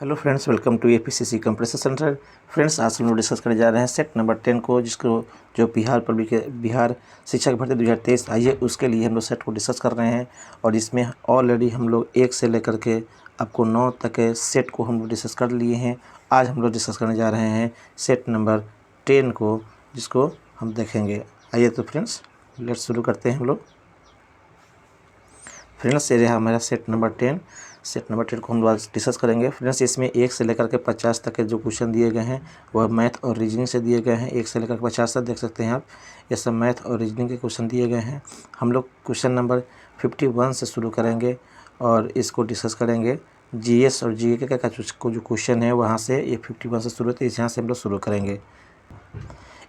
Hello friends, welcome to APCC compressor centre. Friends, आज हम लोग डिस्कस करने जा रहे हैं सेट नंबर 10 को, जिसको जो बिहार शिक्षक भर्ती 2023 आई है, उसके लिए हम लोग सेट को डिस्कस कर रहे हैं। और इसमें ऑलरेडी हम लोग 1 से लेकर के आपको 9 तक के सेट को हम लोग डिस्कस कर लिए हैं। आज हम लोग डिस्कस करने जा रहे हैं सेट नंबर 10 को, जिसको हम देखेंगे। आइए तो फ्रेंड्स, लेट्स शुरू करते हैं हम लोग। फ्रेंड्स, ये रहा हमारा सेट नंबर 10। सेट नंबर 10 को हम लोग आज डिस्कस करेंगे। फ्रेंड्स, इसमें 1 से लेकर के 50 तक के जो क्वेश्चन दिए गए हैं वह मैथ और रीजनिंग से दिए गए हैं। 1 से लेकर 50 तक देख सकते हैं आप, ये सब मैथ और रीजनिंग के क्वेश्चन दिए गए हैं। हम लोग क्वेश्चन नंबर 51 से शुरू करेंगे और इसको डिस्कस करेंगे। जीएस और जीके का जो क्वेश्चन है वहाँ से ये 51 से शुरू होते हैं, यहाँ से हम लोग शुरू करेंगे।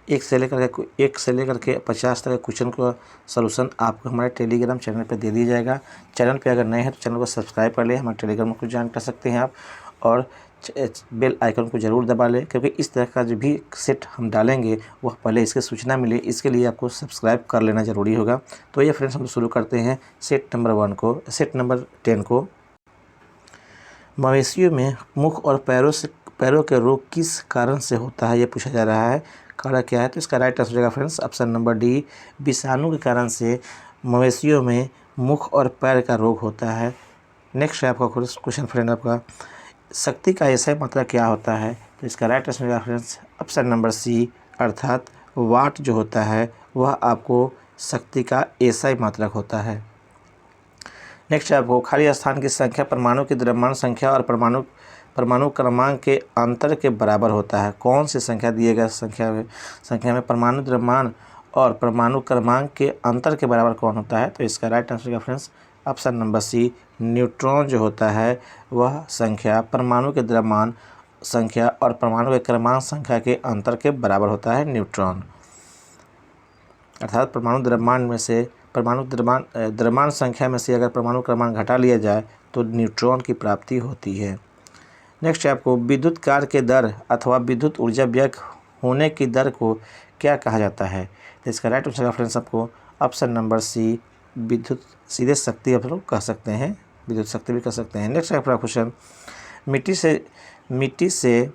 1 से लेकर के 50 तक के क्वेश्चन का सलूशन आपको हमारे टेलीग्राम चैनल पे दे दिया जाएगा। चैनल पे अगर नए हैं तो चैनल को सब्सक्राइब कर लें, हमारे टेलीग्राम को ज्वाइन कर सकते हैं आप, और बेल आइकन को ज़रूर दबा लें, क्योंकि इस तरह का जो भी सेट हम डालेंगे वह पहले इसकी सूचना मिले, इसके लिए आपको सब्सक्राइब कर लेना ज़रूरी होगा। तो ये फ्रेंड्स, हम शुरू करते हैं सेट नंबर 10 को। मवेशियों में मुख और पैरों के रोग किस कारण से होता है, ये पूछा जा रहा है। कारण क्या है? तो इसका राइट आंसर हो जाएगा फ्रेंड्स ऑप्शन नंबर डी, विषाणु के कारण से मवेशियों में मुख और पैर का रोग होता है। नेक्स्ट है आपका क्वेश्चन फ्रेंड, आपका शक्ति का एसआई मात्रा क्या होता है? तो इसका राइट आंसर हो जाएगा फ्रेंड्स ऑप्शन नंबर सी, अर्थात वाट जो होता है वह आपको शक्ति का एसआई मात्रक होता है। नेक्स्ट है आपको खाली स्थान की संख्या परमाणु की द्रव्यमान संख्या और परमाणु क्रमांक के अंतर के बराबर होता है। कौन सी संख्या दिए गए संख्या में परमाणु द्रव्यमान और परमाणु क्रमांक के अंतर के बराबर कौन होता है? तो इसका राइट आंसर है friends option number C, neutron जो होता है वह संख्या परमाणु के द्रव्यमान संख्या और परमाणु के क्रमांक संख्या के अंतर के बराबर होता है न्यूट्रॉन। अर्थात द्रव्यमान संख्या में से अगर परमाणु क्रमांक घटा लिया जाए तो न्यूट्रॉन की प्राप्ति होती है। नेक्स्ट है आपको विद्युत कार्य के दर अथवा विद्युत ऊर्जा व्यय होने की दर को क्या कहा जाता है? तो इसका राइट आंसर फ्रेंड्स आपको ऑप्शन नंबर सी, विद्युत सीधे शक्ति आप लोग कह सकते हैं, विद्युत शक्ति भी कह सकते हैं। नेक्स्ट है आपका क्वेश्चन, मिट्टी से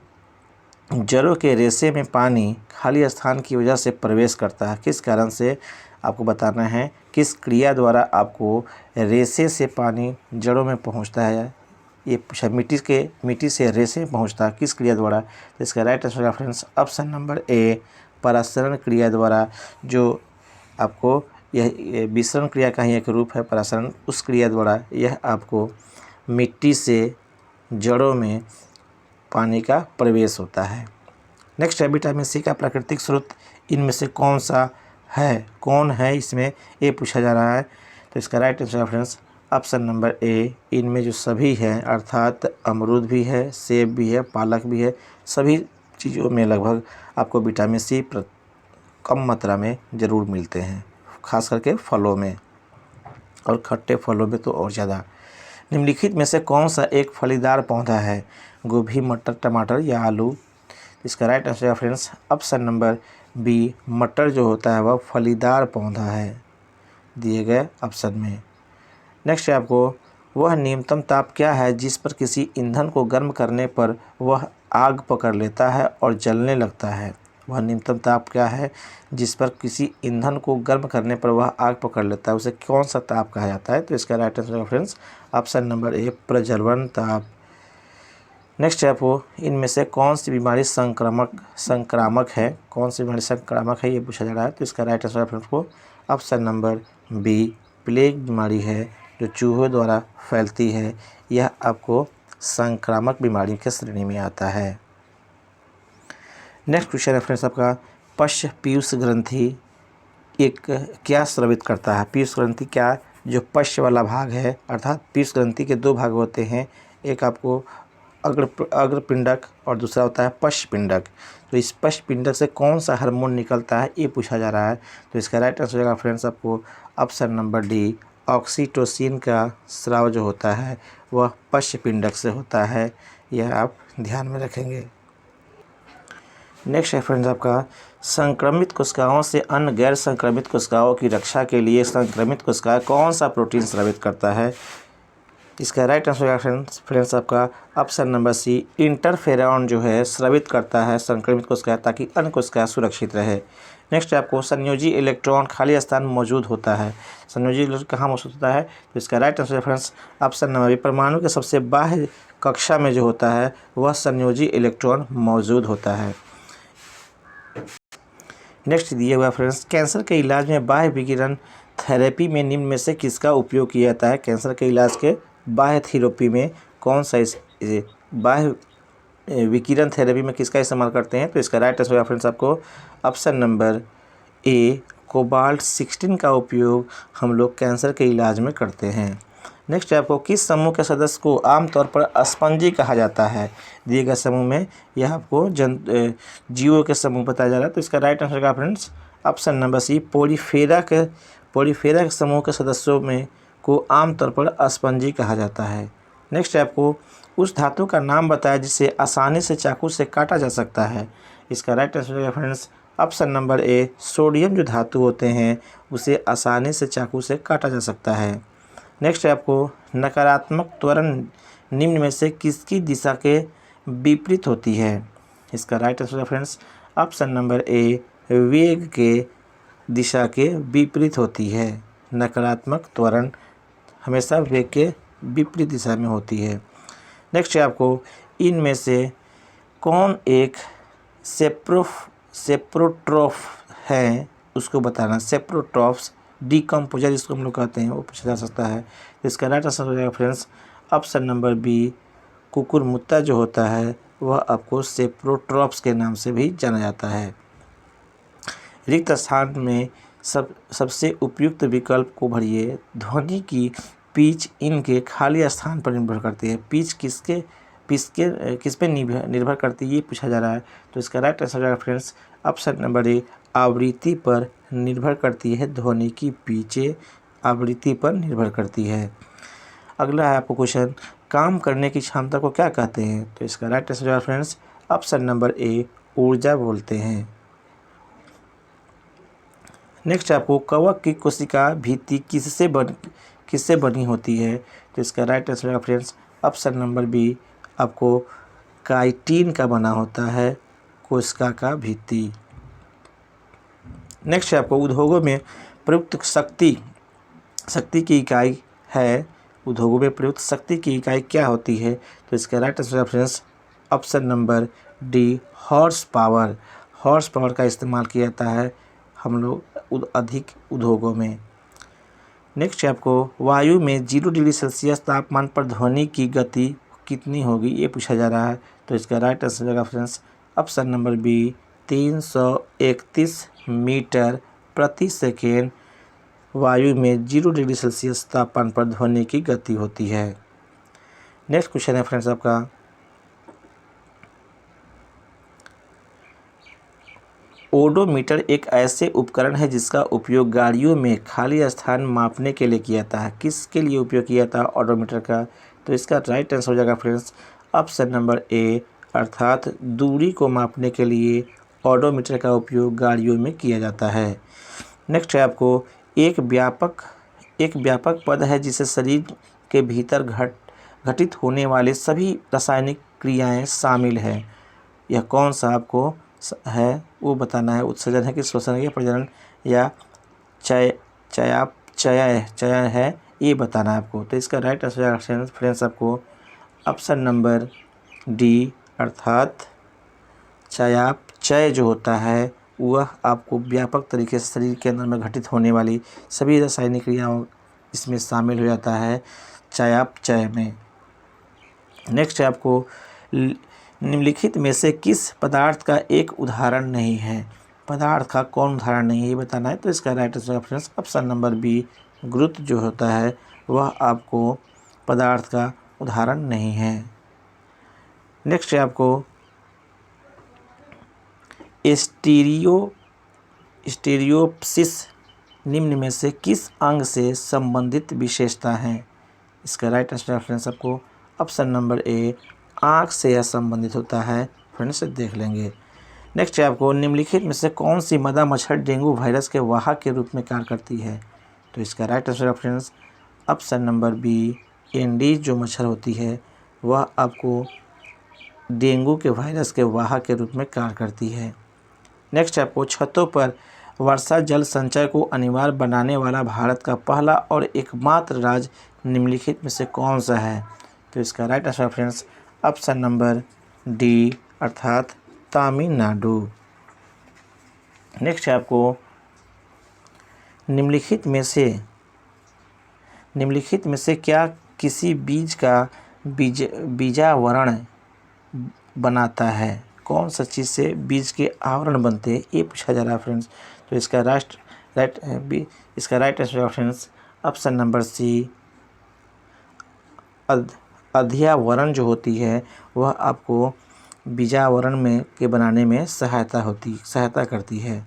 जड़ों के रेशे में पानी खाली स्थान की वजह से प्रवेश करता है। किस कारण से आपको बताना है, किस क्रिया द्वारा आपको रेशे से पानी जड़ों में पहुंचता है, ये पूछा। मिट्टी से रेशे में पहुंचता है किस क्रिया द्वारा? तो इसका राइट आंसर है फ्रेंड्स ऑप्शन नंबर ए, परासरण क्रिया द्वारा। जो आपको यह विसरण क्रिया का ही एक रूप है परासरण, उस क्रिया द्वारा यह आपको मिट्टी से जड़ों में पानी का प्रवेश होता है। नेक्स्ट है विटामिन सी का प्राकृतिक स्रोत इनमें से कौन है इसमें, ये पूछा जा रहा है। तो इसका राइट आंसर है फ्रेंड्स ऑप्शन नंबर ए, इनमें जो सभी हैं, अर्थात अमरूद भी है, सेब भी है, पालक भी है, सभी चीज़ों में लगभग आपको विटामिन सी कम मात्रा में ज़रूर मिलते हैं, खास करके फलों में और खट्टे फलों में तो और ज़्यादा। निम्नलिखित में से कौन सा एक फलीदार पौधा है? गोभी, मटर, टमाटर या आलू? इसका राइट आंसर है फ्रेंड्स ऑप्शन नंबर बी, मटर जो होता है वह फलीदार पौधा है दिए गए ऑप्शन में। नेक्स्ट है आपको, वह न्यूनतम ताप क्या है जिस पर किसी ईंधन को गर्म करने पर वह आग पकड़ लेता है और जलने लगता है? वह न्यूनतम ताप क्या है जिस पर किसी ईंधन को गर्म करने पर वह आग पकड़ लेता है, उसे कौन सा ताप कहा जाता है? तो इसका राइट आंसर है फ्रेंड्स ऑप्शन नंबर ए, प्रज्वलन ताप। नेक्स्ट है आपको, इनमें से कौन सी बीमारी संक्रामक है? कौन सी बीमारी संक्रामक है, ये पूछा जा रहा है। तो इसका राइट आंसर है फ्रेंड्स को ऑप्शन नंबर बी, प्लेग बीमारी है जो चूहों द्वारा फैलती है, यह आपको संक्रामक बीमारी के श्रेणी में आता है। नेक्स्ट क्वेश्चन है फ्रेंड्स आपका, पश्च पीयूष ग्रंथि एक क्या स्रावित करता है? पीयूष ग्रंथि क्या, जो पश्च वाला भाग है, अर्थात पीयूष ग्रंथि के 2 भाग होते हैं, एक आपको अग्रपिंडक और दूसरा होता है पश्च पिंडक। तो इस पश्च पिंडक से कौन सा हार्मोन निकलता है, ये पूछा जा रहा है। तो इसका राइट आंसर हो जाएगा फ्रेंड्स आपको ऑप्शन नंबर डी, ऑक्सीटोसिन का स्राव जो होता है वह पश्च पिंडक से होता है, यह आप ध्यान में रखेंगे। नेक्स्ट है फ्रेंड्स आपका, संक्रमित कोशिकाओं से अन्य गैर संक्रमित कोशिकाओं की रक्षा के लिए संक्रमित कोशिका कौन सा प्रोटीन स्रावित करता है? इसका राइट आंसर फ्रेंड्स आपका ऑप्शन नंबर सी, इंटरफेरॉन जो है स्रावित करता है संक्रमित कोशिका ताकि अन्य कोशिका सुरक्षित रहे। नेक्स्ट है आपको संयोजी इलेक्ट्रॉन खाली स्थान मौजूद होता है। संयोजी इलेक्ट्रॉन कहाँ मौजूद होता है? तो इसका right answer friends option number B, परमाणु के सबसे बाह्य कक्षा में जो होता है वह संयोजी इलेक्ट्रॉन मौजूद होता है। नेक्स्ट दिया हुआ फ्रेंड्स, कैंसर के इलाज में बाह्य विकिरण थेरेपी में निम्न में से किसका उपयोग किया जाता है? कैंसर के इलाज के बाह्य थेरेपी में कौन सा बाह्य विकिरण थेरेपी में किसका इस्तेमाल करते हैं? तो इसका राइट आंसर होगा फ्रेंड्स आपको ऑप्शन नंबर ए, कोबाल्ट 16 का उपयोग हम लोग कैंसर के इलाज में करते हैं। नेक्स्ट है आपको, किस समूह के सदस्य को आमतौर पर स्पंजी कहा जाता है? दिए गए समूह में यह आपको जीवों के समूह बताया जा रहा है। तो इसका राइट आंसर का फ्रेंड्स ऑप्शन नंबर सी, पोलीफेरा के समूह के सदस्यों में को आमतौर पर स्पंजी कहा जाता है। नेक्स्ट है आपको, उस धातु का नाम बताया जिसे आसानी से चाकू से काटा जा सकता है। इसका राइट आंसर है फ्रेंड्स ऑप्शन नंबर ए, सोडियम जो धातु होते हैं उसे आसानी से चाकू से काटा जा सकता है। नेक्स्ट है आपको, नकारात्मक त्वरण निम्न में से किसकी दिशा के विपरीत होती है? इसका राइट आंसर है फ्रेंड्स ऑप्शन नंबर ए, वेग के दिशा के विपरीत होती है। नकारात्मक त्वरण हमेशा वेग के विपरीत दिशा में होती है। नेक्स्ट है आपको, इनमें से कौन एक सेप्रोट्रोफ है उसको बताना। सेप्रोट्रोफ्स डीकम्पोजर जिसको हम लोग कहते हैं वो पूछा जा सकता है। इसका राइट आंसर हो जाएगा फ्रेंड्स ऑप्शन नंबर बी, कुकुरमुत्ता जो होता है वह आपको सेप्रोट्रोफ्स के नाम से भी जाना जाता है। रिक्त स्थान में सबसे उपयुक्त विकल्प को भरिए। ध्वनि की पिच इनके खाली स्थान पर निर्भर करती है। पिच किस पे निर्भर करती है ये पूछा जा रहा है। तो इसका राइट आंसर है फ्रेंड्स ऑप्शन नंबर ए, आवृत्ति पर निर्भर करती है। ध्वनि की पिचें आवृत्ति पर निर्भर करती है। अगला है आपको क्वेश्चन, काम करने की क्षमता को क्या कहते हैं? तो इसका राइट आंसर है फ्रेंड्स ऑप्शन नंबर ए, ऊर्जा बोलते हैं। नेक्स्ट आपको, कवक की कोशिका भित्ति किससे बनी होती है? तो इसका राइट आंसर है फ्रेंड्स ऑप्शन नंबर बी, आपको काइटिन का बना होता है कोशिका का भित्ति। नेक्स्ट है आपको, उद्योगों में प्रयुक्त शक्ति की इकाई है। उद्योगों में प्रयुक्त शक्ति की इकाई क्या होती है? तो इसका राइट आंसर है friends option number D, horse power. Horse power का इस्तेमाल किया जाता है हम लोग अधिक उद्योगों में। नेक्स्ट है आपको, वायु में 0 डिग्री सेल्सियस तापमान पर ध्वनि की गति कितनी होगी ये पूछा जा रहा है। तो इसका राइट आंसर होगा friends option number B, 331 metre प्रति सेकेंड वायु में 0 डिग्री सेल्सियस तापमान पर ध्वनि की गति होती है। नेक्स्ट क्वेश्चन है फ्रेंड्स आपका, ओडोमीटर एक ऐसे उपकरण है जिसका उपयोग गाड़ियों में खाली स्थान मापने के लिए किया जाता है। किसके लिए उपयोग किया जाता है ओडोमीटर का? तो इसका राइट आंसर हो जाएगा फ्रेंड्स ऑप्शन नंबर ए, अर्थात दूरी को मापने के लिए ओडोमीटर का उपयोग गाड़ियों में किया जाता है। नेक्स्ट है आपको, एक व्यापक पद है जिसे शरीर के भीतर घटित होने वाले सभी रासायनिक क्रियाएं शामिल हैं। यह कौन सा आपको है वो बताना है। उत्सर्जन है कि श्वसन है, प्रजनन या चयन है ये बताना है आपको। तो इसका राइट आंसर फ्रेंड्स आपको ऑप्शन नंबर डी, अर्थात चयापचय जो होता है वह आपको व्यापक तरीके से शरीर के अंदर में घटित होने वाली सभी रासायनिक क्रियाओं इसमें शामिल हो जाता है चयापचय में। नेक्स्ट है आपको, निम्नलिखित में से किस पदार्थ का एक उदाहरण नहीं है? पदार्थ का कौन उदाहरण नहीं है ये बताना है। तो इसका right answer friends option number B, गुरुत्व जो होता है वह आपको पदार्थ का उदाहरण नहीं है। नेक्स्ट है आपको, स्टीरियोप्सिस निम्न में से किस अंग से संबंधित विशेषता है? इसका राइट आंसर फ्रेंड्स आपको ऑप्शन नंबर ए, आँख से यह संबंधित होता है। फ्रेंड्स देख लेंगे। नेक्स्ट है आपको, निम्नलिखित में से कौन सी मदा मच्छर डेंगू वायरस के वाहक के रूप में कार्य करती है? तो इसका right answer friends option number B, Aedes जो मच्छर होती है वह आपको डेंगू के वायरस के वाहक के रूप में कार्य करती है। नेक्स्ट आपको छतों पर वर्षा जल संचय को अनिवार्य बनाने वाला भारत का पहला और एकमात्र राज्य निम्नलिखित में से कौन सा है? तो इसका right answer friends option number D अर्थात तमिलनाडु। नेक्स्ट है आपको निम्नलिखित में से क्या किसी बीज का बीजावरण बनाता है? कौन सा चीज़ से बीज के आवरण बनते हैं ये पूछा जा रहा है फ्रेंड्स। तो इसका right answer friends option number C अध्यावरण जो होती है वह आपको बीजावरण में के बनाने में सहायता करती है।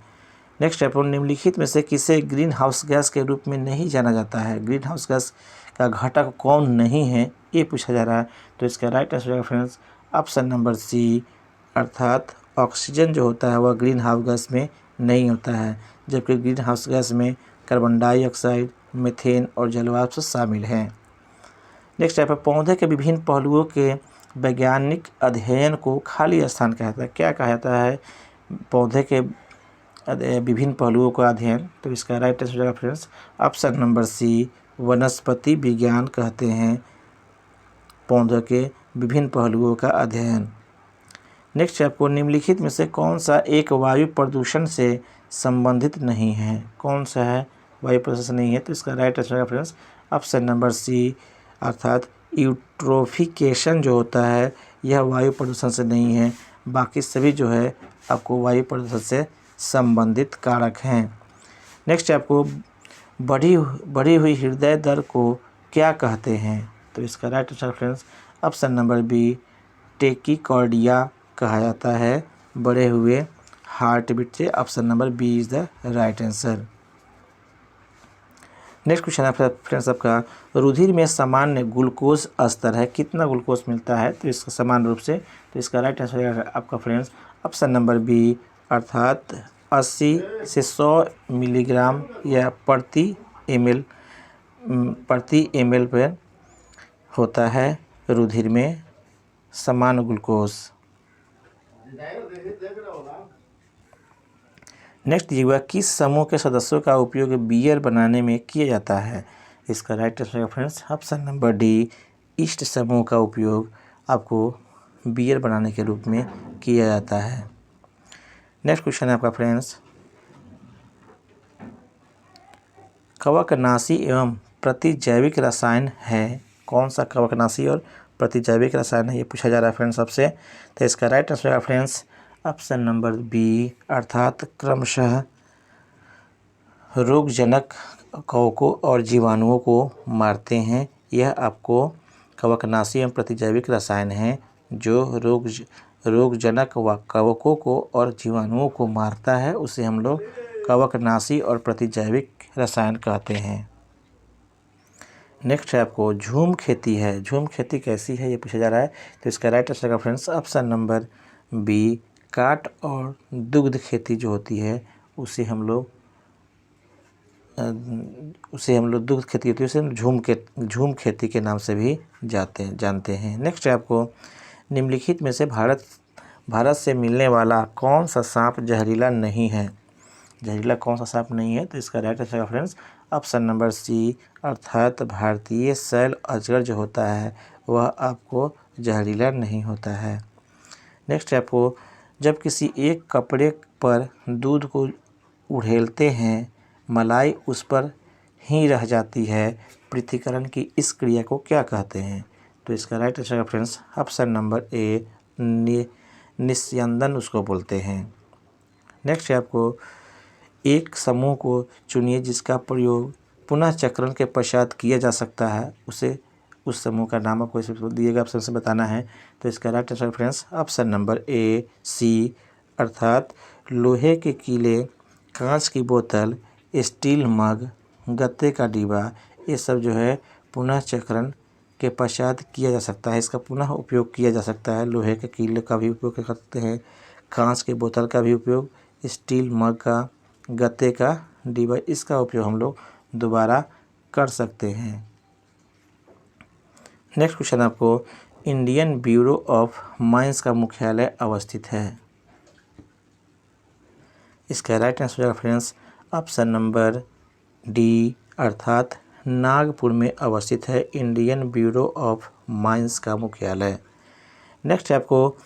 नेक्स्ट है निम्नलिखित में से किसे ग्रीन हाउस गैस के रूप में नहीं जाना जाता है? ग्रीन हाउस गैस का घटक कौन नहीं है ये पूछा जा रहा है। तो इसका right answer friends option number C अर्थात ऑक्सीजन जो होता है वह ग्रीन हाउस गैस में नहीं होता है, जबकि ग्रीन हाउस गैस में कार्बन डाइऑक्साइड, मीथेन और जलवाष्प शामिल हैं। नेक्स्ट है पौधे के विभिन्न पहलुओं के वैज्ञानिक अध्ययन को खाली स्थान कहता है। क्या कहा जाता है पौधे के विभिन्न पहलुओं का अध्ययन? तो इसका right answer friends option number C वनस्पति विज्ञान कहते हैं पौधों के विभिन्न पहलुओं का अध्ययन। नेक्स्ट आपको निम्नलिखित में से कौन सा एक वायु प्रदूषण से संबंधित नहीं है? कौन सा है वायु प्रदूषण नहीं है? तो इसका right answer friends option number C अर्थात यूट्रोफिकेशन जो होता है यह वायु प्रदूषण से नहीं है, बाकी सभी जो है आपको वायु प्रदूषण से संबंधित कारक हैं। नेक्स्ट आपको बढ़ी हुई हृदय दर को क्या कहते हैं? तो इसका right answer friends option number B tachycardia कहा जाता है बढ़े हुए हार्ट बीट से। Option number B is the right answer. Next question है फ्रेंड्स आपका रुधिर में सामान्य ग्लूकोज स्तर है, कितना ग्लूकोज मिलता है? तो इसका समान रूप से। तो इसका राइट आंसर है आपका फ्रेंड्स ऑप्शन नंबर बी अर्थात 80 से 100 मिलीग्राम या प्रति एम एल पर होता है रुधिर में समान ग्लूकोज। नेक्स्ट ये हुआ किस समूह के सदस्यों का उपयोग बियर बनाने में किया जाता है? इसका right answer friends option number D east समूह का उपयोग आपको बियर बनाने के रूप में किया जाता है। नेक्स्ट क्वेश्चन है आपका फ्रेंड्स कवकनाशी एवं प्रतिजैविक रसायन है, कौन सा कवकनाशी और प्रतिजैविक रसायन है ये पूछा जा रहा है फ्रेंड्स आपसे। तो इसका राइट आंसर है फ्रेंड्स ऑप्शन नंबर बी अर्थात क्रमशः रोगजनक कवकों और जीवाणुओं को मारते हैं। यह आपको कवकनाशी एवं प्रतिजैविक रसायन है जो रोगजनक व कवकों को और जीवाणुओं को मारता है, उसे हम लोग कवकनाशी और प्रतिजैविक रसायन कहते हैं। नेक्स्ट है आपको झूम खेती है, झूम खेती कैसी है ये पूछा जा रहा है। तो इसका राइट आंसर का फ्रेंड्स ऑप्शन नंबर बी काट और दुग्ध खेती जो होती है उसे हम लोग दुग्ध खेती होती है, उसे झूम खेती के नाम से भी जानते हैं। नेक्स्ट है आपको निम्नलिखित में से भारत से मिलने वाला कौन सा सांप जहरीला नहीं है? जहरीला कौन सा सांप नहीं है? तो इसका राइट आंसर है फ्रेंड्स ऑप्शन नंबर सी अर्थात भारतीय शैल अजगर जो होता है वह आपको जहरीला नहीं होता है। नेक्स्ट है आपको जब किसी एक कपड़े पर दूध को उड़ेलते हैं मलाई उस पर ही रह जाती है, पृथक्करण की इस क्रिया को क्या कहते हैं? तो इसका राइट आंसर है फ्रेंड्स ऑप्शन नंबर ए निस्यंदन उसको बोलते हैं। नेक्स्ट है आपको एक समूह को चुनिए जिसका प्रयोग पुनः चक्रण के पश्चात किया जा सकता है, उस समूह का नाम आपको इसमें दिए गए ऑप्शन से बताना है। तो इसका right answer friends option number A C अर्थात लोहे के कीले, कांच की बोतल, स्टील मग, गत्ते का डिब्बा, ये सब जो है पुनः चक्रण के पश्चात किया जा सकता है, इसका पुनः उपयोग किया जा सकता है। लोहे के कीले का भी उपयोग कर सकते हैं, कांच के बोतल का भी उपयोग, स्टील मग का, गत्ते का डिब्बा, इसका उपयोग हम लोग दोबारा कर सकते हैं। नेक्स्ट क्वेश्चन आपको, इंडियन ब्यूरो ऑफ माइंस का मुख्यालय अवस्थित है। इसका राइट आंसर हो जाएगा फ्रेंड्स ऑप्शन नंबर डी, अर्थात नागपुर में अवस्थित है इंडियन ब्यूरो ऑफ माइंस का मुख्यालय। नेक्स्ट है आपको,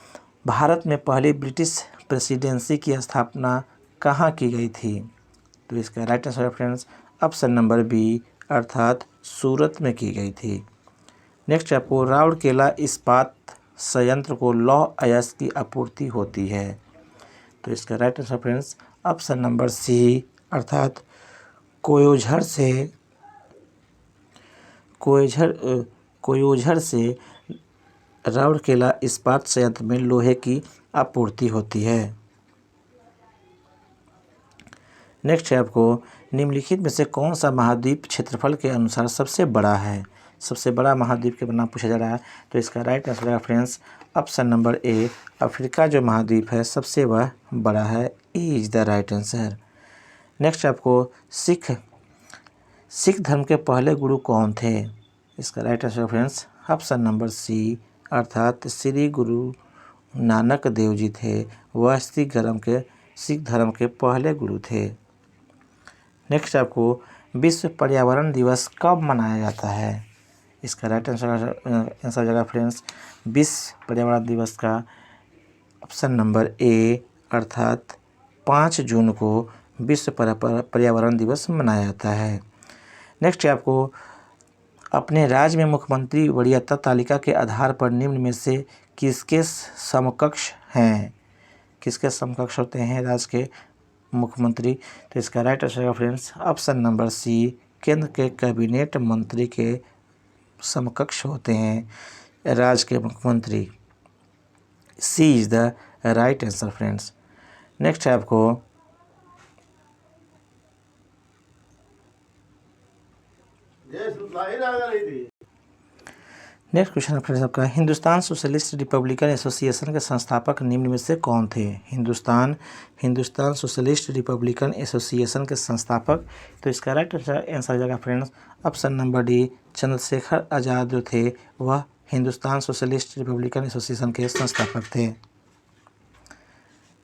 भारत में पहली ब्रिटिश प्रेसिडेंसी की स्थापना कहाँ की गई थी? तो इसका राइट आंसर है फ्रेंड्स ऑप्शन नंबर बी, अर्थात सूरत में की गई थी। नेक्स्ट आपको, राउरकेला इस्पात संयंत्र को लौह अयस्क की आपूर्ति होती है। तो इसका right answer friends option number C, अर्थात कोयोझर से राउरकेला इस्पात संयंत्र में लोहे की आपूर्ति होती है। नेक्स्ट है आपको, निम्नलिखित में से कौन सा महाद्वीप क्षेत्रफल के अनुसार सबसे बड़ा है? सबसे बड़ा महाद्वीप के नाम पूछा जा रहा है। तो इसका राइट आंसर है friends option number A, Africa जो महाद्वीप है सबसे वह बड़ा है। A is the right answer. Next आपको, सिख धर्म के पहले गुरु कौन थे? इसका right answer friends option number C, अर्थात श्री गुरु नानक देव जी थे। वह सिख धर्म के पहले गुरु थे। नेक्स्ट आपको, विश्व पर्यावरण दिवस कब मनाया जाता है? इसका राइट आंसर जगह फ्रेंड्स विश्व पर्यावरण दिवस का ऑप्शन नंबर ए, अर्थात 5 जून को विश्व पर्यावरण दिवस मनाया जाता है। नेक्स्ट है आपको, अपने राज्य में मुख्यमंत्री वरीयता तालिका के आधार पर निम्न में से किसके समकक्ष हैं? किसके समकक्ष होते हैं राज्य के मुख्यमंत्री? तो इसका राइट आंसर है फ्रेंड्स ऑप्शन नंबर सी, केंद्र के कैबिनेट मंत्री के समकक्ष होते हैं राज्य के मुख्यमंत्री। C is the right answer friends. Next है आपको, नेक्स्ट क्वेश्चन है फ्रेंड्स आपका, हिंदुस्तान सोशलिस्ट रिपब्लिकन एसोसिएशन के संस्थापक निम्न में से कौन थे? हिंदुस्तान सोशलिस्ट रिपब्लिकन एसोसिएशन के संस्थापक। तो इसका राइट आंसर जाएगा friends option number D, Chandrashekhar Azad जो थे वह हिंदुस्तान सोशलिस्ट रिपब्लिकन एसोसिएशन के संस्थापक थे।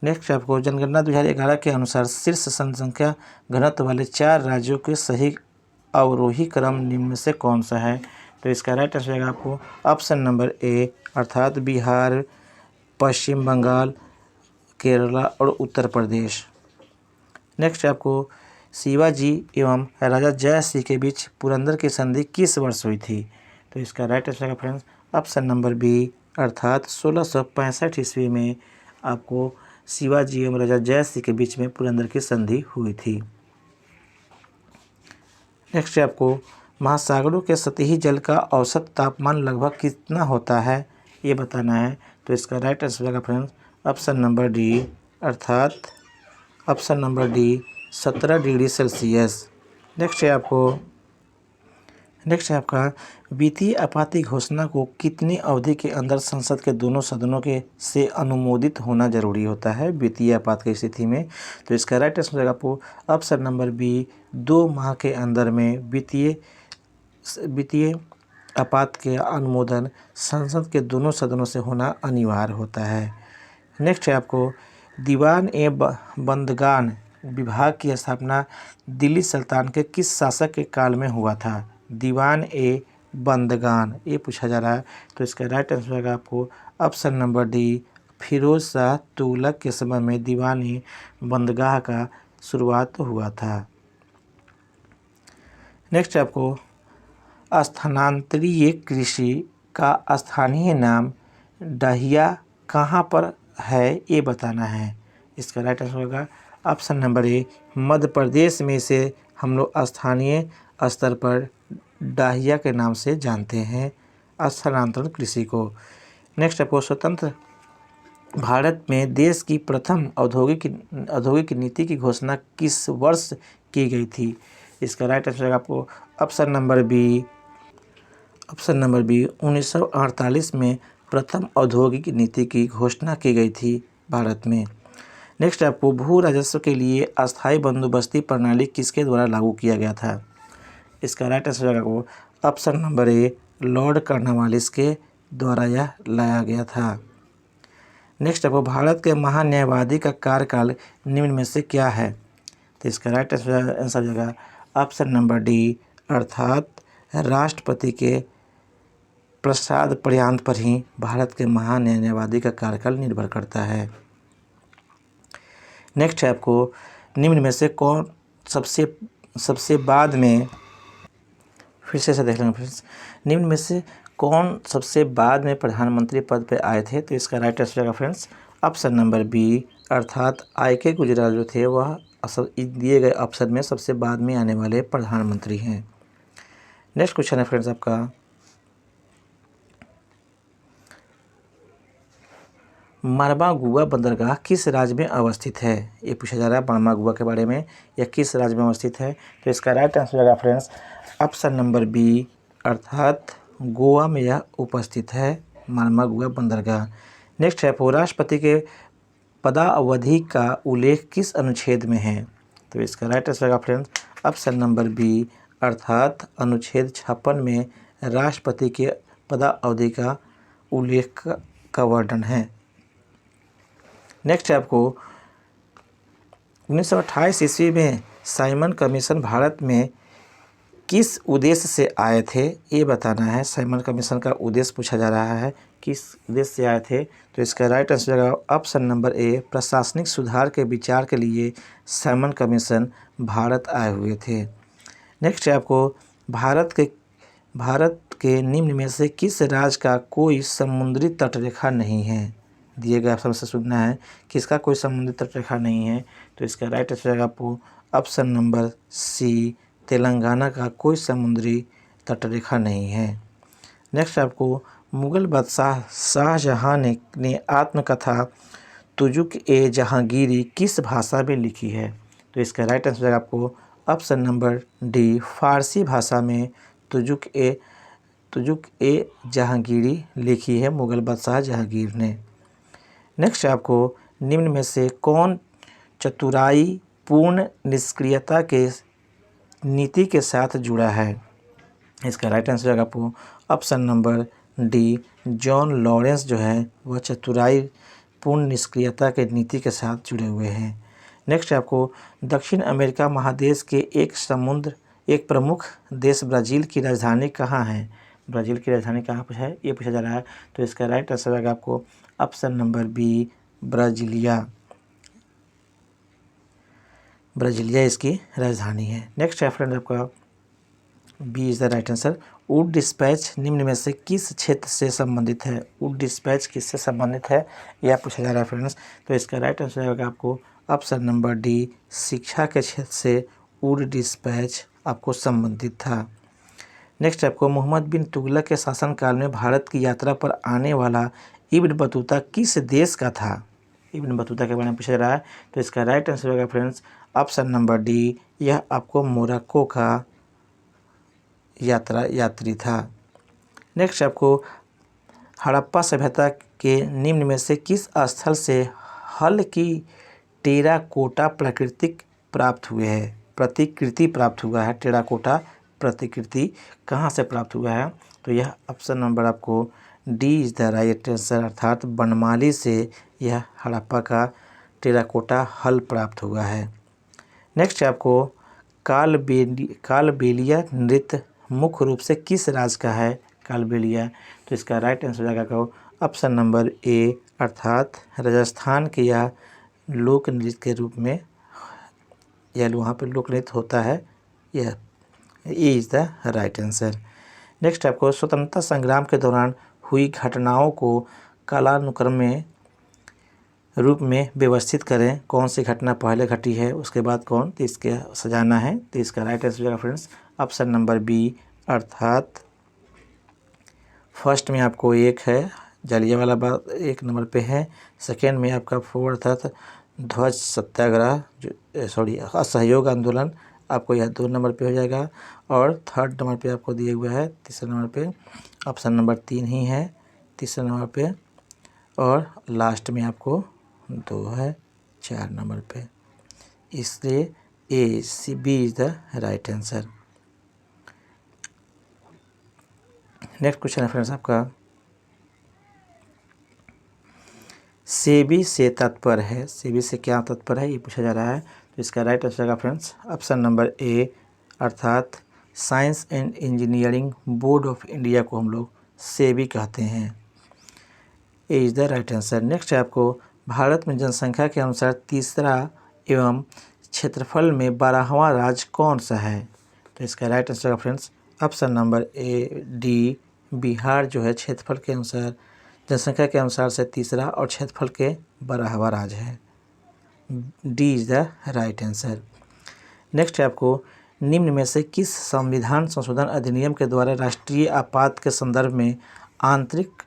नेक्स्ट आपको, जनगणना 2011 के अनुसार शीर्ष जनसंख्या घनत्व वाले 4 राज्यों के सही अवरोही क्रम निम्न में से कौन सा है? तो इसका राइट आंसर जाएगा आपको ऑप्शन नंबर ए, अर्थात बिहार, पश्चिम बंगाल, केरला और उत्तर प्रदेश। नेक्स्ट आपको, शिवाजी एवं राजा जय सिंह के बीच पुरंदर की संधि किस वर्ष हुई थी? तो इसका राइट आंसर है फ्रेंड्स ऑप्शन नंबर बी, अर्थात 1665 ईस्वी में आपको शिवाजी एवं राजा जय सिंह के बीच में पुरंदर की संधि हुई थी। नेक्स्ट आपको, महासागरों के सतही जल का औसत तापमान लगभग कितना होता है ये बताना है। तो इसका राइट आंसर होगा फ्रेंड्स ऑप्शन नंबर डी, अर्थात option number D 17 degree Celsius. Next है आपका, वित्तीय आपात घोषणा को कितनी अवधि के अंदर संसद के दोनों सदनों के से अनुमोदित होना जरूरी होता है वित्तीय आपात की स्थिति में? तो इसका राइट आंसर होगा आपको ऑप्शन नंबर बी, 2 माह के अंदर में वित्तीय आपात के अनुमोदन संसद के दोनों सदनों से होना अनिवार्य होता है। नेक्स्ट है आपको, दीवान ए बंदगान विभाग की स्थापना दिल्ली सुल्तान के किस शासक के काल में हुआ था? दीवान ए बंदगान ये पूछा जा रहा है। तो इसका राइट आंसर होगा आपको option number D, Firoz Shah Tughlaq के समय में दीवान ए बंदगाह का शुरुआत हुआ था। नेक्स्ट आपको, स्थानांतरीय कृषि का स्थानीय नाम डहिया कहाँ पर है ये बताना है। इसका राइट आंसर होगा ऑप्शन नंबर ए, मध्य प्रदेश में से हम लोग स्थानीय स्तर पर डाहिया के नाम से जानते हैं स्थानांतरण कृषि को। नेक्स्ट आपको, स्वतंत्र भारत में देश की प्रथम औद्योगिक नीति की घोषणा किस वर्ष की गई थी? इसका राइट आंसर आपको ऑप्शन नंबर बी 1948 में प्रथम औद्योगिक नीति की घोषणा की गई थी भारत में। नेक्स्ट आपको, भू राजस्व के लिए अस्थायी बंदोबस्ती प्रणाली किसके द्वारा लागू किया गया था? इसका राइट आंसर आपको ऑप्शन नंबर ए, लॉर्ड कॉर्नवालिस के द्वारा यह लाया गया था। नेक्स्ट आपको भारत के महान्यायवादी का कार्यकाल निम्न में से क्या है? तो इसका राइट आंसर हो जाएगा ऑप्शन नंबर डी, अर्थात राष्ट्रपति के प्रसाद पर्यंत पर ही भारत के महान्यायवादी का कार्यकाल निर्भर करता है। नेक्स्ट है आपको निम्न में से कौन सबसे बाद में, फिर से देख लेंगे फ्रेंड्स, निम्न में से कौन सबसे बाद में प्रधानमंत्री पद पे आए थे? तो इसका राइट आंसर होगा फ्रेंड्स ऑप्शन नंबर बी, अर्थात आई.के. गुजराल जो थे वह दिए गए ऑप्शन में सबसे बाद में आने वाले प्रधानमंत्री हैं। नेक्स्ट क्वेश्चन है फ्रेंड्स आपका, मारबा गुआ बंदरगाह किस राज्य में अवस्थित है? ये पूछा जा रहा है मारबा गुआ के बारे में, यह किस राज्य में अवस्थित है? तो इसका राइट आंसर होगा फ्रेंड्स ऑप्शन नंबर बी, अर्थात गोवा में यह उपस्थित है मारबा गुआ बंदरगाह। नेक्स्ट है आपको राष्ट्रपति के पदावधि का उल्लेख किस अनुच्छेद में है? तो इसका राइट आंसर होगा फ्रेंड्स ऑप्शन नंबर बी, अर्थात अनुच्छेद 56 में राष्ट्रपति के पदावधि का उल्लेख का वर्णन है। नेक्स्ट है आपको 1928 ईस्वी में साइमन कमीशन भारत में किस उद्देश्य से आए थे? ये बताना है। साइमन कमीशन का उद्देश्य पूछा जा रहा है, किस उद्देश्य से आए थे? तो इसका राइट आंसर होगा ऑप्शन नंबर ए, प्रशासनिक सुधार के विचार के लिए साइमन कमीशन भारत आए हुए थे। नेक्स्ट है आपको भारत के निम्न में से किस राज्य का कोई समुद्री तटरेखा नहीं है? दिए गए ऑप्शन से सुनना है किसका कोई समुद्री तटरेखा नहीं है। तो इसका राइट आंसर होगा आपको ऑप्शन नंबर सी, तेलंगाना का कोई समुद्री तटरेखा नहीं है। नेक्स्ट आपको मुग़ल बादशाह शाहजहां ने आत्मकथा तुजुक-ए-जहांगीरी किस भाषा में लिखी है? तो इसका राइट आंसर होगा आपको ऑप्शन नंबर डी, फारसी भाषा में तुजुक-ए-जहांगीरी लिखी है मुग़ल बादशाह जहांगीर ने। नेक्स्ट आपको निम्न में से कौन चतुराई पूर्ण निष्क्रियता के नीति के साथ जुड़ा है? इसका राइट आंसर होगा आपको option number D, John Lawrence जो है वह चतुराई पूर्ण निष्क्रियता के नीति के साथ जुड़े हुए हैं। नेक्स्ट आपको दक्षिण अमेरिका महादेश के एक प्रमुख देश ब्राज़ील की राजधानी कहाँ है? ब्राज़ील की राजधानी कहाँ पर है ये पूछा जा रहा है। तो इसका राइट आंसर होगा आपको ऑप्शन नंबर बी, ब्राज़ीलिया इसकी राजधानी है। नेक्स्ट है फ्रेंड आपका B is the right answer. Wood dispatch निम्न में से किस क्षेत्र से संबंधित है? वुड डिस्पैच किससे संबंधित है यह पूछा जा रहा है फ्रेंड्स। तो इसका राइट आंसर होगा आपको ऑप्शन नंबर डी, शिक्षा के क्षेत्र से वुड डिस्पैच आपको संबंधित था। नेक्स्ट आपको मोहम्मद बिन तुगलक के शासनकाल में भारत की यात्रा पर आने वाला इब्न बतूता किस देश का था? इब्न बतूता के बारे में पूछा जा रहा है। तो इसका राइट आंसर होगा फ्रेंड्स ऑप्शन नंबर डी, यह आपको मोरक्को का यात्री था। नेक्स्ट आपको हड़प्पा सभ्यता के निम्न में से किस स्थल से हल की टेराकोटा प्रतिकृति प्राप्त हुआ है? टेराकोटा प्रतिकृति कहाँ से प्राप्त हुआ है? तो यह ऑप्शन नंबर आपको D is the right answer, अर्थात बनमाली से यह हड़प्पा का टेराकोटा हल प्राप्त हुआ है। नेक्स्ट आपको कालबेलिया नृत्य मुख्य रूप से किस राज्य का है? कालबेलिया, तो इसका राइट आंसर हो जाएगा ऑप्शन नंबर ए, अर्थात राजस्थान के यह लोक नृत्य के रूप में यह वहाँ पर लोक नृत्य होता है। यह is the right answer. Next आपको स्वतंत्रता संग्राम के दौरान हुई घटनाओं को कालानुक्रम में रूप में व्यवस्थित करें। कौन सी घटना पहले घटी है उसके बाद कौन, तो इसके सजाना है। तो इसका राइट आंसर होगा फ्रेंड्स ऑप्शन नंबर बी, अर्थात फर्स्ट में आपको एक है जलियांवाला बाग 1 नंबर पे है, सेकेंड में आपका 4 अर्थात ध्वज सत्याग्रह असहयोग आंदोलन आपको यह 2 नंबर पे हो जाएगा, और थर्ड नंबर पे आपको दिए हुए है, तीसरे नंबर पे ऑप्शन नंबर 3 ही है तीसरे नंबर पे, और लास्ट में आपको 2 है 4 नंबर पे। इसलिए A, B is the right answer. Next question है फ्रेंड्स आपका, सेबी से तात्पर्य है, सेबी से क्या तात्पर्य है ये पूछा जा रहा है। तो इसका राइट आंसर होगा फ्रेंड्स ऑप्शन नंबर ए, अर्थात science and engineering board of India को हम लोग सेबी कहते हैं। A is the right answer. Next है आपको, भारत में जनसंख्या के अनुसार तीसरा एवं क्षेत्रफल में 12वां राज्य कौन सा है। तो इसका राइट आंसर होगा friends option number A D, Bihar जो है क्षेत्रफल के अनुसार, जनसंख्या के अनुसार से तीसरा और क्षेत्रफल के 12वां राज्य है। D is the right answer. Next है आपको, निम्न में से किस संविधान संशोधन अधिनियम के द्वारा राष्ट्रीय आपात के संदर्भ में आंतरिक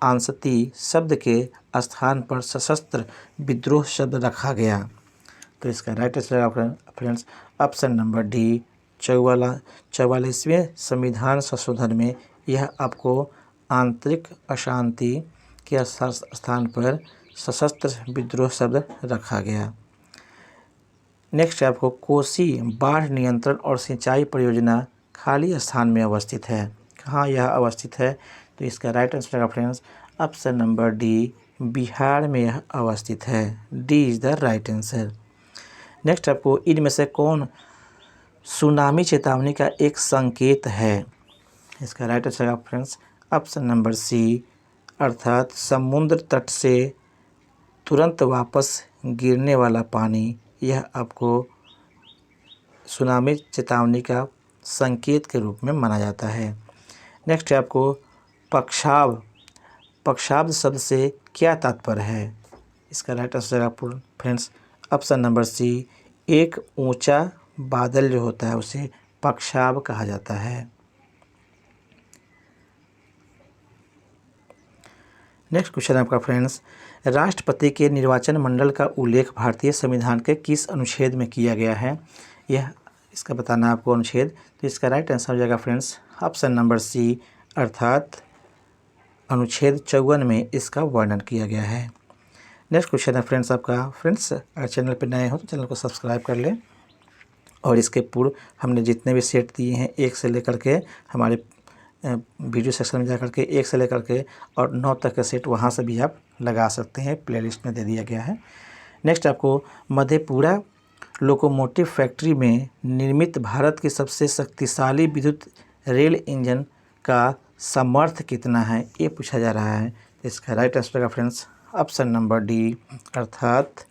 आंशती शब्द के स्थान पर सशस्त्र विद्रोह शब्द रखा गया। तो इसका right answer friends option number D, 44वें संविधान संशोधन में यह आपको आंतरिक अशांति के स्थान पर सशस्त्र विद्रोह शब्द रखा गया। नेक्स्ट है आपको, कोसी बाढ़ नियंत्रण और सिंचाई परियोजना खाली स्थान में अवस्थित है, कहाँ यह अवस्थित है। तो इसका राइट आंसर है friends option number D, Bihar में यह अवस्थित है। D is the right answer. Next आपको, इनमें से कौन सुनामी चेतावनी का एक संकेत है। इसका राइट आंसर है फ्रेंड्स ऑप्शन नंबर सी, अर्थात समुद्र तट से तुरंत वापस गिरने वाला पानी, यह आपको सुनामी चेतावनी का संकेत के रूप में माना जाता है। नेक्स्ट है आपको, पक्षाब्द शब्द से क्या तात्पर्य है। इसका राइट आंसर है फ्रेंड्स ऑप्शन नंबर सी, एक ऊंचा बादल जो होता है उसे पक्षाब कहा जाता है। नेक्स्ट क्वेश्चन है आपका फ्रेंड्स, राष्ट्रपति के निर्वाचन मंडल का उल्लेख भारतीय संविधान के किस अनुच्छेद में किया गया है, यह इसका बताना है आपको अनुच्छेद। तो इसका राइट आंसर हो जाएगा फ्रेंड्स ऑप्शन नंबर सी, अर्थात अनुच्छेद 54 में इसका वर्णन किया गया है। नेक्स्ट क्वेश्चन है फ्रेंड्स आपका, फ्रेंड्स अगर चैनल पर नए हो तो चैनल को सब्सक्राइब कर लें, और इसके पूर्व हमने जितने भी सेट दिए हैं 1 से लेकर के हमारे वीडियो सेक्शन में जाकर के 1 से लेकर के और 9 तक का सेट वहाँ से भी आप लगा सकते हैं, प्लेलिस्ट में दे दिया गया है। नेक्स्ट आपको, मधेपुरा लोकोमोटिव फैक्ट्री में निर्मित भारत की सबसे शक्तिशाली विद्युत रेल इंजन का सामर्थ्य कितना है, ये पूछा जा रहा है। इसका राइट आंसर का फ्रेंड्स ऑप्शन नंबर डी, अर्थात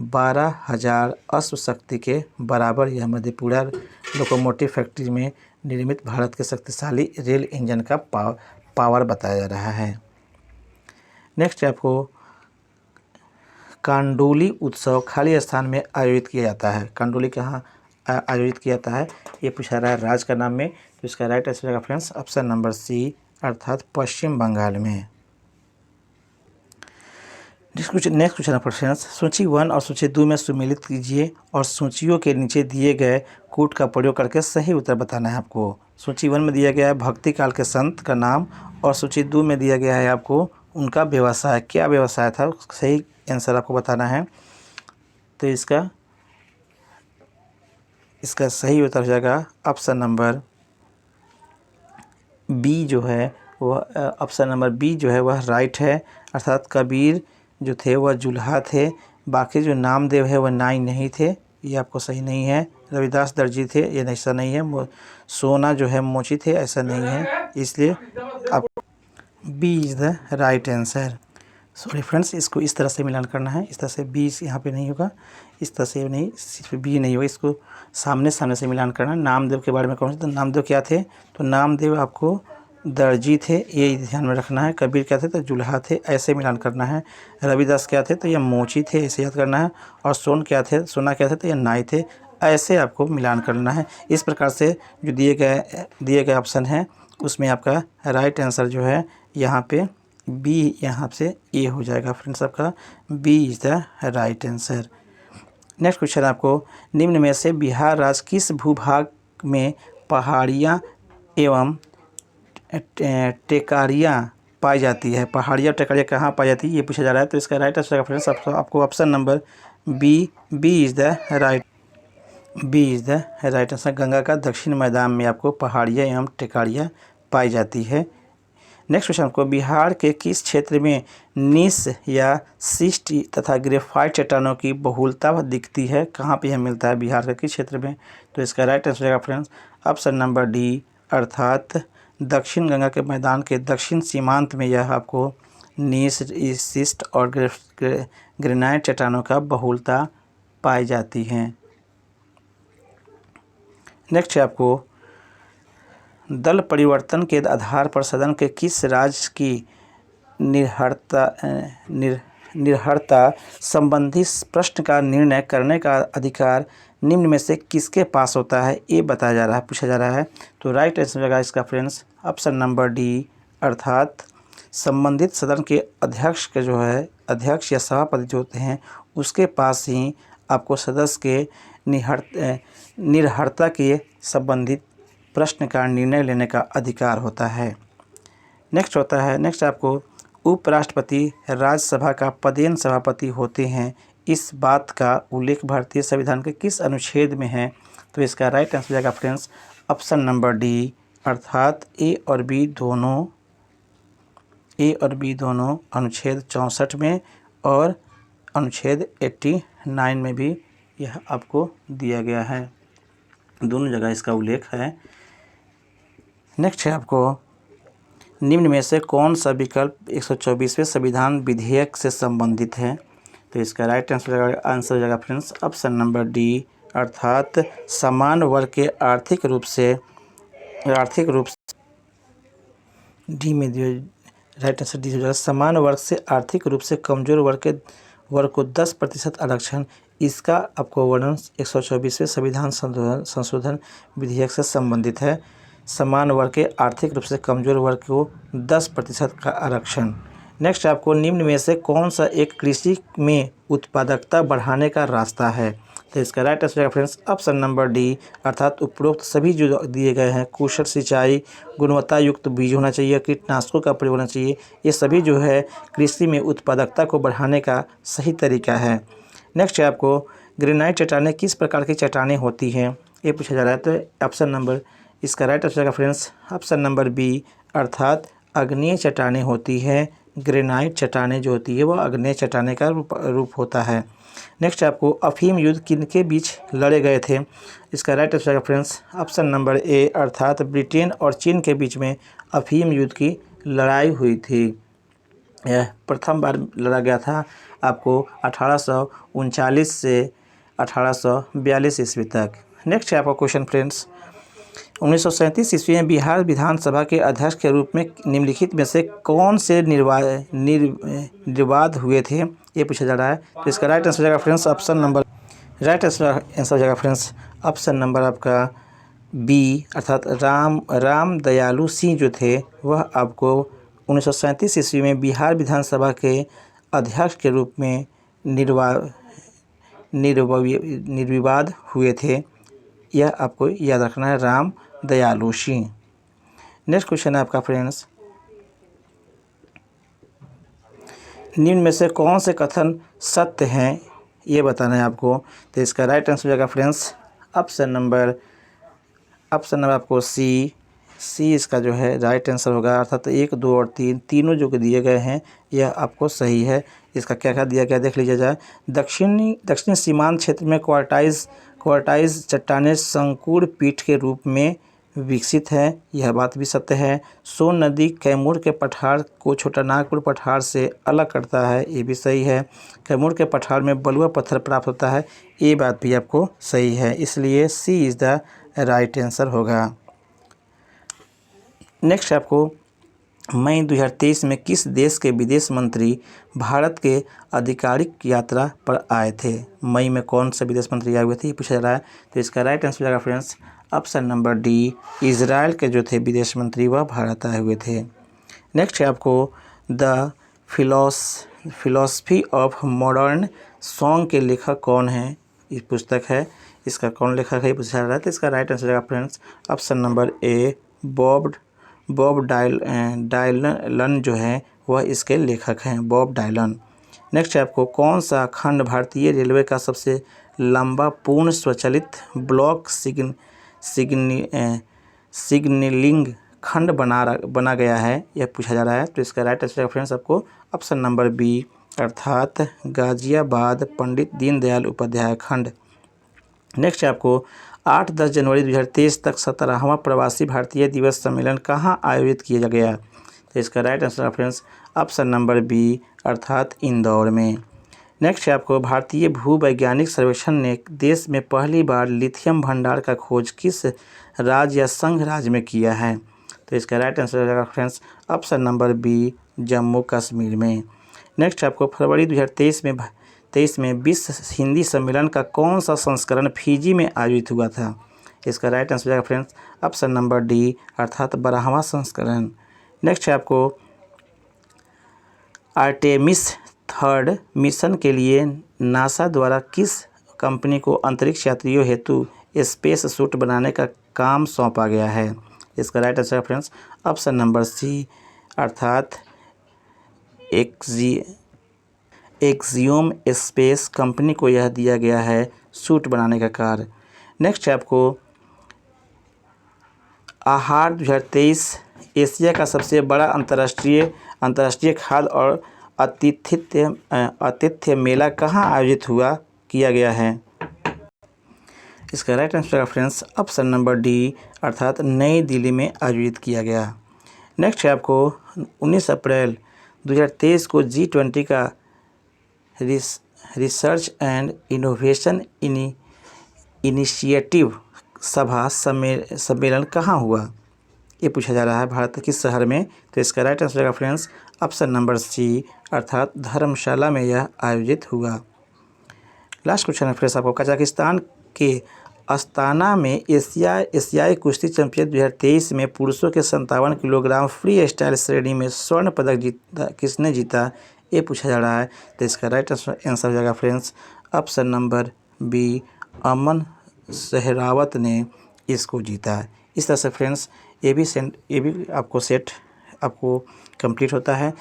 12,000 अश्व शक्ति के बराबर यह मधेपुरा लोकोमोटिव फैक्ट्री में निर्मित भारत के शक्तिशाली रेल इंजन का पावर बताया जा रहा है। नेक्स्ट आपको, कांडोली उत्सव खाली स्थान में आयोजित किया जाता है, कांडोली कहाँ आयोजित किया जाता है ये पूछा रहा है राज्य का नाम में। तो इसका राइट आंसर है फ्रेंड्स ऑप्शन नंबर सी, अर्थात पश्चिम बंगाल में। नेक्स्ट क्वेश्चन है फ्रेंड्स, सूची 1 और सूची 2 में सुमेलित कीजिए और सूचियों के नीचे दिए गए कूट का प्रयोग करके सही उत्तर बताना है आपको। सूची 1 में दिया गया है भक्ति काल के संत का नाम, और सूची 2 में दिया गया है आपको उनका व्यवसाय, क्या व्यवसाय था, सही आंसर आपको बताना है। तो इसका सही उत्तर हो जाएगा ऑप्शन नंबर बी जो है वह ऑप्शन नंबर बी जो है वह राइट है, अर्थात कबीर जो थे वह जुल्हा थे, बाकी जो नामदेव है वह नाई नहीं थे, ये आपको सही नहीं है। रविदास दर्जी थे, ये ऐसा नहीं है। सोना जो है मोची थे, ऐसा नहीं है, इसलिए आप B is the right answer. Sorry friends, इसको इस तरह से मिलान करना है, इस तरह से बी यहाँ पे नहीं होगा, इस तरह से नहीं, सिर्फ बी नहीं होगा, इसको सामने से मिलान करना। नामदेव के बारे में कौन सा, तो नामदेव क्या थे, तो नामदेव आपको दर्जी थे, ये ध्यान में रखना है। कबीर क्या थे, तो जुल्हा थे, ऐसे मिलान करना है। रविदास क्या थे, तो ये मोची थे, ऐसे याद करना है। और सोना क्या थे, तो ये नाई थे, ऐसे आपको मिलान करना है। इस प्रकार से जो दिए गए ऑप्शन हैं उसमें आपका राइट आंसर जो है यहाँ पे बी, यहाँ से ए हो जाएगा फ्रेंड्स, आपका B is the right answer. Next question आपको, निम्न में से बिहार राज्य किस भूभाग में पहाड़ियाँ एवं टेकारियाँ पाई जाती है, पहाड़ियाँ टेकारियाँ कहाँ पाई जाती है ये पूछा जा रहा है। तो इसका राइट आंसर फ्रेंड्स आपको option number B is the right. B is the right answer. Ganga का दक्षिण मैदान में आपको पहाड़ियाँ एवं टेकाड़ियाँ पाई जाती है। नेक्स्ट क्वेश्चन आपको बिहार के किस क्षेत्र में नीस या सिस्ट तथा ग्रेफाइट चट्टानों की बहुलता दिखती है? कहाँ पे यह मिलता है बिहार के किस क्षेत्र में? तो इसका राइट आंसर रहेगा फ्रेंड्स ऑप्शन नंबर डी, अर्थात दक्षिण गंगा के मैदान के दक्षिण सीमांत में यह आपको नीस, सिस्ट और ग्रेनाइट चट्टानों का बहुलता पाई जाती हैं। नेक्स्ट है आपको दल परिवर्तन के आधार पर सदन के किस राज्य की निर्हरता संबंधी प्रश्न का निर्णय करने का अधिकार निम्न में से किसके पास होता है? ये बताया जा रहा है, पूछा जा रहा है। तो राइट आंसर रहेगा इसका फ्रेंड्स ऑप्शन नंबर डी, अर्थात संबंधित सदन के अध्यक्ष के जो है अध्यक्ष या सभापति जो होते हैं उसके पास ही आपको सदस्य के निर्हरता के संबंधित प्रश्न का निर्णय लेने का अधिकार होता है। नेक्स्ट आपको उपराष्ट्रपति राज्यसभा का पदेन सभापति होते हैं, इस बात का उल्लेख भारतीय संविधान के किस अनुच्छेद में है? तो इसका राइट आंसर जाएगा फ्रेंड्स ऑप्शन नंबर डी, अर्थात ए और बी दोनों अनुच्छेद 64 में और अनुच्छेद 89 में भी यह आपको दिया गया है, दोनों जगह इसका उल्लेख है। नेक्स्ट है आपको निम्न में से कौन सा विकल्प 124वें संविधान विधेयक से संबंधित है? तो इसका राइट आंसर हो जाएगा फ्रेंड्स ऑप्शन नंबर डी, अर्थात समान वर्ग के आर्थिक रूप से डी में राइट आंसर डी हो जाएगा। समान वर्ग से आर्थिक रूप से कमजोर वर्ग को 10% आरक्षण, इसका आपको वर्णन 124वें संविधान संशोधन विधेयक से संबंधित है। समान वर्ग के आर्थिक रूप से कमजोर वर्ग को 10% का आरक्षण। नेक्स्ट आपको निम्न में से कौन सा एक कृषि में उत्पादकता बढ़ाने का रास्ता है? तो इसका राइट आंसर है फ्रेंड्स ऑप्शन नंबर डी, अर्थात उपरोक्त सभी जो दिए गए हैं कुशल सिंचाई, गुणवत्ता युक्त बीज होना चाहिए, कीटनाशकों का प्रयोग होना चाहिए, ये सभी जो है कृषि में उत्पादकता को बढ़ाने का सही तरीका है। नेक्स्ट है आपको ग्रेनाइट चट्टानें किस प्रकार की चट्टानें होती हैं? ये पूछा जा रहा है। तो ऑप्शन नंबर इसका राइट आंसर है फ्रेंड्स ऑप्शन नंबर बी, अर्थात आग्नेय चट्टानें होती है। ग्रेनाइट चट्टानें जो होती है वह आग्नेय चट्टानें का रूप होता है। नेक्स्ट आपको अफीम युद्ध किनके बीच लड़े गए थे? इसका राइट आंसर है फ्रेंड्स ऑप्शन नंबर ए, अर्थात ब्रिटेन और चीन के बीच में अफीम युद्ध की लड़ाई हुई थी। यह प्रथम बार लड़ा गया था आपको 1839 से 1842 ईस्वी तक। नेक्स्ट है आपका क्वेश्चन फ्रेंड्स 1937 ईस्वी में बिहार विधानसभा के अध्यक्ष के रूप में निम्नलिखित में से कौन से निर्वाद हुए थे? ये पूछा जा रहा है। तो इसका राइट आंसर हो जाएगा फ्रेंड्स ऑप्शन नंबर हो जाएगा फ्रेंड्स ऑप्शन नंबर आपका बी, अर्थात राम दयालु सिंह जो थे वह आपको 1937 ईस्वी में बिहार विधानसभा के अध्यक्ष के रूप में निर्विवाद हुए थे। यह आपको याद रखना है, राम दयालु सिंह। नेक्स्ट क्वेश्चन है आपका फ्रेंड्स निम्न में से कौन से कथन सत्य हैं ये बताना है आपको। तो इसका राइट आंसर हो जाएगा फ्रेंड्स ऑप्शन नंबर आपको सी इसका जो है राइट आंसर होगा, अर्थात 1, 2 और 3 तीनों जो दिए गए हैं यह आपको सही है। इसका क्या क्या दिया गया देख लीजिए जाए। दक्षिणी सीमांत क्षेत्र में क्वार्टाइज चट्टानें संकुड़ पीठ के रूप में विकसित है, यह बात भी सत्य है। सोन नदी कैमूर के पठार को छोटानागपुर पठार से अलग करता है, ये भी सही है। कैमूर के पठार में बलुआ पत्थर प्राप्त होता है, ये बात भी आपको सही है, इसलिए सी इज़ द राइट आंसर होगा। नेक्स्ट आपको मई 2023 में किस देश के विदेश मंत्री भारत के आधिकारिक यात्रा पर आए थे? मई में कौन से विदेश मंत्री आए हुए थे ये पूछा जा रहा है। तो इसका राइट आंसर हो जाएगा friends option number D, Israel के जो थे विदेश मंत्री वह भारत आए हुए थे। नेक्स्ट है आपको the philosophy of modern song के लेखक कौन है? इस पुस्तक है, इसका कौन लेखक है ये पूछा जा रहा है। तो इसका राइट आंसर हो जाएगा फ्रेंड्स ऑप्शन नंबर ए, बॉब डायलन जो है वह इसके लेखक हैं, बॉब डायलन। नेक्स्ट है आपको कौन सा खंड भारतीय रेलवे का सबसे लंबा पूर्ण स्वचालित ब्लॉक सिग्नलिंग खंड बना गया है, यह पूछा जा रहा है। तो इसका राइट आंसर फ्रेंड्स आपको ऑप्शन नंबर बी अर्थात गाजियाबाद पंडित दीनदयाल उपाध्याय खंड। नेक्स्ट है आपको 8-10 जनवरी 2023 तक 17वां प्रवासी भारतीय दिवस सम्मेलन कहाँ आयोजित किया गया। तो इसका right answer friends option number B अर्थात इंदौर में। नेक्स्ट है आपको भारतीय भूवैज्ञानिक सर्वेक्षण ने देश में पहली बार लिथियम भंडार का खोज किस राज्य या संघ राज्य में किया है। तो इसका राइट आंसर हो जाएगा friends option number B Jammu Kashmir में। नेक्स्ट आपको फरवरी 2023 में विश्व हिंदी सम्मेलन का कौन सा संस्करण फिजी में आयोजित हुआ था। इसका राइट आंसर हो जाएगा फ्रेंड्स ऑप्शन नंबर डी अर्थात 12वां संस्करण। नेक्स्ट है आपको आर्टेमिस 3 मिशन के लिए नासा द्वारा किस कंपनी को अंतरिक्ष यात्रियों हेतु स्पेस सूट बनाने का काम सौंपा गया है। इसका right answer friends option number C अर्थात एक्सियोम स्पेस कंपनी को यह दिया गया है सूट बनाने का कार्य। नेक्स्ट है आपको आहार 2023 एशिया का सबसे बड़ा अंतर्राष्ट्रीय खाद्य और आतिथ्य मेला कहाँ आयोजित किया गया है। इसका right answer friends option number D अर्थात नई दिल्ली में आयोजित किया गया। नेक्स्ट है आपको 19 अप्रैल 2023 को G20 का रिसर्च एंड इनोवेशन इनिशिएटिव सभा सम्मेलन कहाँ हुआ, ये पूछा जा रहा है भारत किस शहर में। तो इसका राइट आंसर है फ्रेंड्स ऑप्शन नंबर सी अर्थात धर्मशाला में यह आयोजित हुआ। लास्ट क्वेश्चन है फ्रेंड्स आपको कजाकिस्तान के अस्ताना में एशियाई कुश्ती चैंपियन 2023 में पुरुषों के 57 किलोग्राम फ्री स्टाइल श्रेणी में स्वर्ण पदक किसने जीता, ये पूछा जा रहा है। तो इसका राइट आंसर हो जाएगा फ्रेंड्स ऑप्शन नंबर बी अमन सहरावत ने इसको जीता। इस तरह से फ्रेंड्स ये भी आपको सेट कंप्लीट होता है।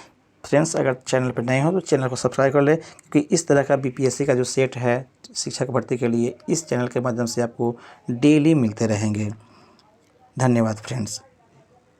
फ्रेंड्स अगर चैनल पर नए हो तो चैनल को सब्सक्राइब कर ले, क्योंकि इस तरह का बीपीएससी का जो सेट है शिक्षक भर्ती के लिए इस चैनल के माध्यम से आपको डेली मिलते रहेंगे। धन्यवाद फ्रेंड्स।